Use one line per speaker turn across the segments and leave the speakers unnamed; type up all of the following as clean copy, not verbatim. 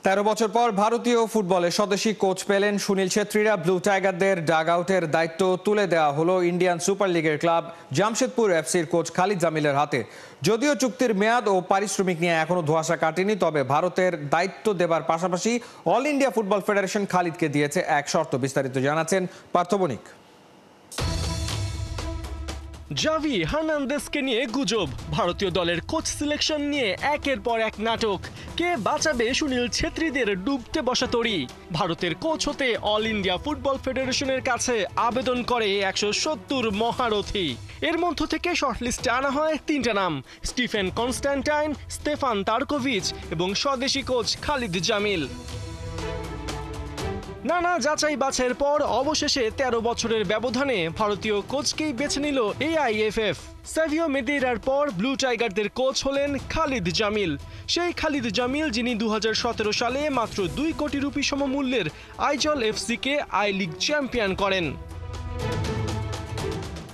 13 বছর পর ভারতীয় ফুটবলে স্বদেশী কোচ পেলেন সুনীল ছেত্রীরা। ব্লু টাইগারদের ডাগ আউটের দায়িত্ব তুলে দেওয়া হলো ইন্ডিয়ান সুপার লিগের ক্লাব জামশেদপুর এফসির কোচ খালিদ জামিলের হাতে। যদিও চুক্তির মেয়াদ ও পারিশ্রমিক নিয়ে এখনো ধোঁয়াশা কাটেনি, তবে ভারতের দায়িত্ব দেবার পাশাপাশি অল ইন্ডিয়া ফুটবল ফেডারেশন খালিদকে দিয়েছে এক শর্ত। বিস্তারিত জানাচ্ছেন পার্থ বণিক।
জাভি হার্নান্দেজকে নিয়ে গুজব, ভারতীয় দলের কোচ সিলেকশন নিয়ে একের পর এক নাটক। কে বাঁচাবে সুনীল ছেত্রীদের ডুবতে বসা তরি? ভারতের কোচ হতে অল ইন্ডিয়া ফুটবল ফেডারেশনের কাছে আবেদন করে 170 মহারথী। এর মধ্য থেকে শর্টলিস্টে আনা হয় 3টা নাম: স্টিফেন কনস্ট্যান্টাইন, স্টেফান তার্কোভিচ এবং স্বদেশি কোচ খালিদ জামিল। নানা যাচাই বাছাইয়ের পর অবশেষে 13 বছরের ব্যবধানে ভারতীয় কোচকেই বেছে নিল AIFF। সাভিও মেদেইরার পর ব্লু টাইগারদের কোচ হলেন খালিদ জামিল। সেই খালিদ জামিল যিনি 2017 সালে মাত্র 2 কোটি রুপি সমমূল্যের আইজল এফসিকে আই লিগ চ্যাম্পিয়ন করেন।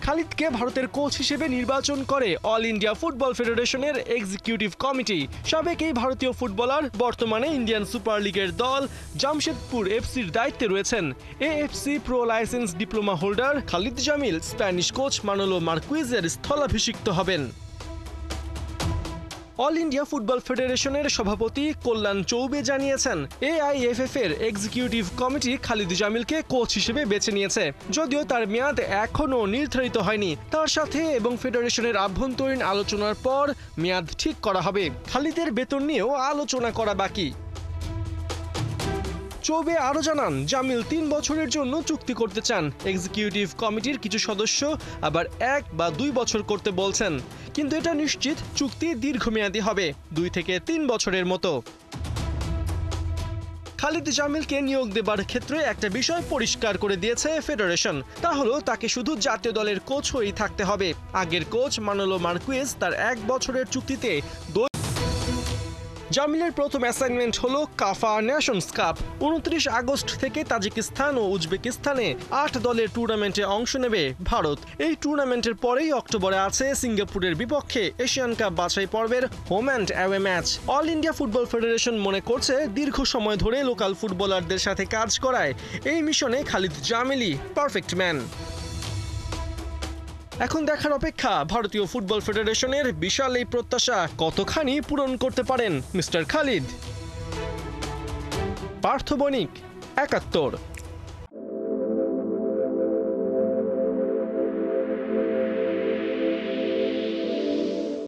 খালিদকে ভারতের কোচ হিসেবে নির্বাচন করে অল ইন্ডিয়া ফুটবল ফেডারেশনের এক্সিকিউটিভ কমিটি। সাবেক এই ভারতীয় ফুটবলার বর্তমানে ইন্ডিয়ান সুপার লিগের দল জামশেদপুর এফসির দায়িত্বে রয়েছেন। AFC pro licence diploma holder Khalid Jamil Spanish coach Manolo মার্কুইজের স্থলাভিষিক্ত হবেন। অল ইন্ডিয়া ফুটবল ফেডারেশনের সভাপতি কল্যাণ চৌবে জানিয়েছেন, AIFF এর এক্সিকিউটিভ কমিটি খালিদ জামিলকে কোচ হিসেবে বেছে নিয়েছে। যদিও তার মেয়াদ এখনও নির্ধারিত হয়নি, তার সাথে এবং ফেডারেশনের আভ্যন্তরীণ আলোচনার পর মেয়াদ ঠিক করা হবে। খালিদের বেতন নিয়েও আলোচনা করা বাকি। চৌবে আরও জানান, জামিল 3 বছরের জন্য চুক্তি করতে চান। এক্সিকিউটিভ কমিটির কিছু সদস্য আবার 1 বা 2 বছর করতে বলছেন, কিন্তু এটা নিশ্চিত চুক্তি দীর্ঘমেয়াদী হবে, 2 থেকে 3 বছরের মতো। খালিদ জামিলকে নিয়োগ দেবার ক্ষেত্রে একটা বিষয় পরিষ্কার করে দিয়েছে ফেডারেশন, তা হলো তাকে শুধু জাতীয় দলের কোচ হয়েই থাকতে হবে। আগের কোচ মানোলো মার্কুয়েজ তার 1 বছরের চুক্তিতে জামিলের প্রথম অ্যাসাইনমেন্ট হলো কাফা নেশনস কাপ। 29 আগস্ট থেকে তাজিকিস্তান ও উজবেকিস্তানে 8 দলের টুর্নামেন্টে অংশ নেবে ভারত। এই টুর্নামেন্টের পরেই অক্টোবরে আছে সিঙ্গাপুরের বিপক্ষে এশিয়ান কাপ বাছাই পর্বের home and away match. All India football federation মনে করছে, দীর্ঘ সময় ধরে লোকাল ফুটবলারদের সাথে কাজ করায় এই মিশনে খালিদ জামিলই পারফেক্ট ম্যান। এখন দেখার অপেক্ষা, ভারতীয় ফুটবল ফেডারেশনের বিশাল এই প্রত্যাশা কতখানি পূরণ করতে পারেন মিস্টার খালিদ। পার্থ বণিক, 71।